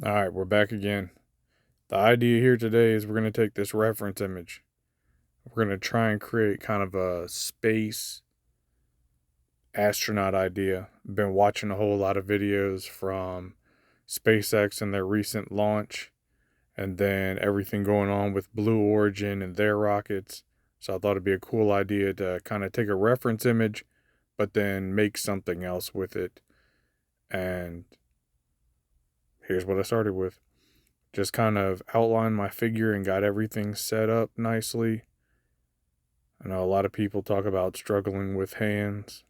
All right, we're back again. The idea here today is we're going to take this reference image. We're going to try and create kind of a space astronaut idea. Been watching a whole lot of videos from SpaceX and their recent launch, and then everything going on with Blue Origin and their rockets. So I thought it'd be a cool idea to kind of take a reference image, but then make something else with it. And here's what I started with. Just kind of outlined my figure and got everything set up nicely. I know a lot of people talk about struggling with hands.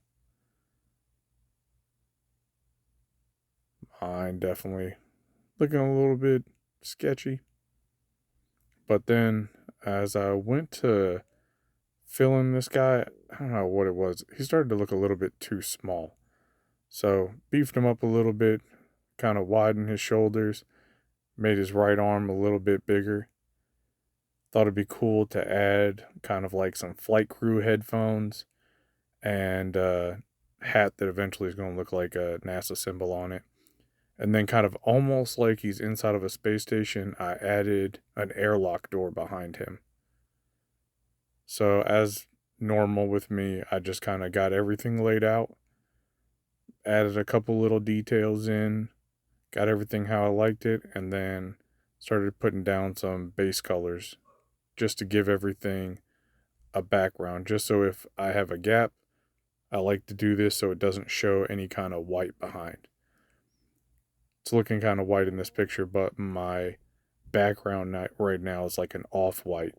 Mine definitely looking a little bit sketchy. But then as I went to fill in this guy, I don't know what it was. He started to look a little bit too small. So beefed him up a little bit, kind of widened his shoulders, made his right arm a little bit bigger. Thought it'd be cool to add kind of like some flight crew headphones and a hat that eventually is going to look like a NASA symbol on it. And then, kind of almost like he's inside of a space station, I added an airlock door behind him. So, as normal with me, I just kind of got everything laid out, added a couple little details in, got everything how I liked it, and then started putting down some base colors just to give everything a background. Just so if I have a gap, I like to do this so it doesn't show any kind of white behind. It's looking kind of white in this picture, but my background right now is like an off-white,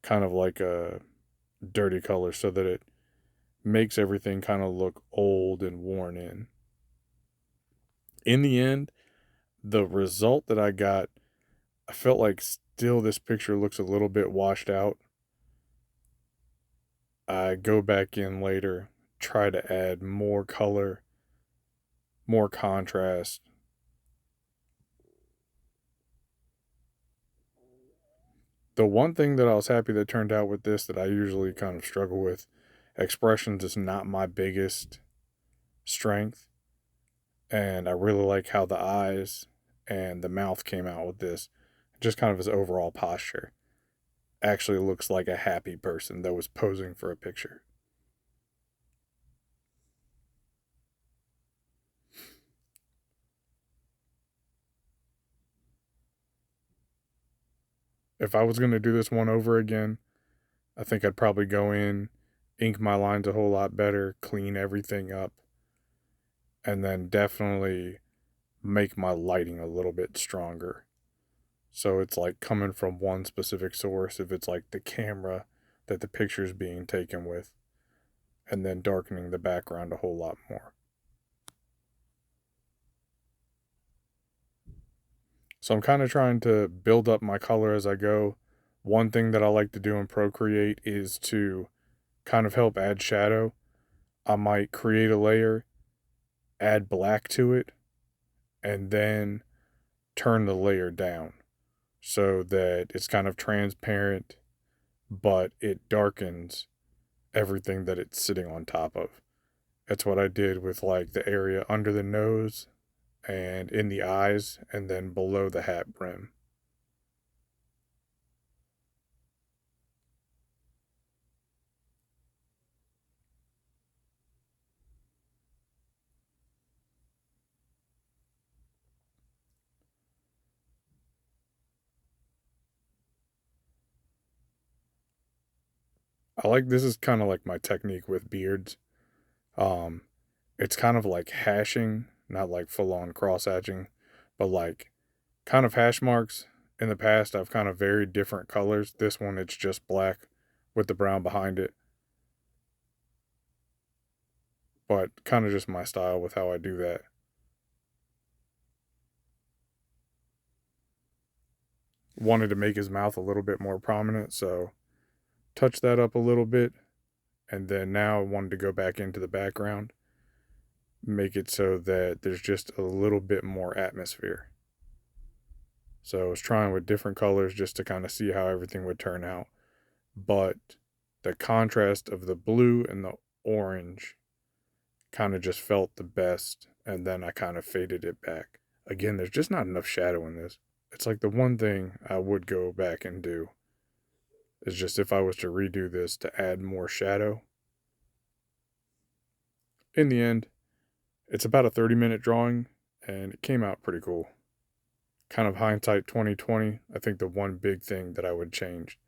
kind of like a dirty color, so that it makes everything kind of look old and worn in. In the end, the result that I got, I felt like still this picture looks a little bit washed out. I go back in later, try to add more color, more contrast. The one thing that I was happy that turned out with this that I usually kind of struggle with, expressions is not my biggest strength. And I really like how the eyes and the mouth came out with this. Just kind of his overall posture actually looks like a happy person that was posing for a picture. If I was going to do this one over again, I think I'd probably go in, ink my lines a whole lot better, clean everything up, and then definitely make my lighting a little bit stronger. So it's like coming from one specific source, if it's like the camera that the picture's being taken with, and then darkening the background a whole lot more. So I'm kind of trying to build up my color as I go. One thing that I like to do in Procreate is to kind of help add shadow. I might create a layer, add black to it, and then turn the layer down so that it's kind of transparent, but it darkens everything that it's sitting on top of. That's what I did with like the area under the nose and in the eyes and then below the hat brim. I like this is kind of like my technique with beards. Um it's kind of like hashing, not like full on cross hatching, but like kind of hash marks. In the past I've kind of varied different colors. This one it's just black with the brown behind it, but kind of just my style with how I do that. Wanted to make his mouth a little bit more prominent, so touch that up a little bit, and then now I wanted to go back into the background, make it so that there's just a little bit more atmosphere. So I was trying with different colors just to kind of see how everything would turn out. But the contrast of the blue and the orange kind of just felt the best, and then I kind of faded it back. Again, there's just not enough shadow in this. It's like the one thing I would go back and do is just if I was to redo this to add more shadow. In the end, it's about a 30-minute drawing, and it came out pretty cool. Kind of hindsight 2020, I think the one big thing that I would change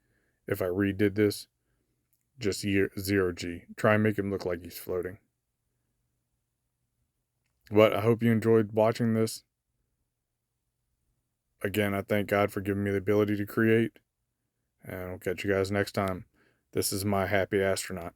if I redid this, just zero G. Try and make him look like he's floating. But I hope you enjoyed watching this. Again, I thank God for giving me the ability to create, and I'll catch you guys next time. This is my happy astronaut.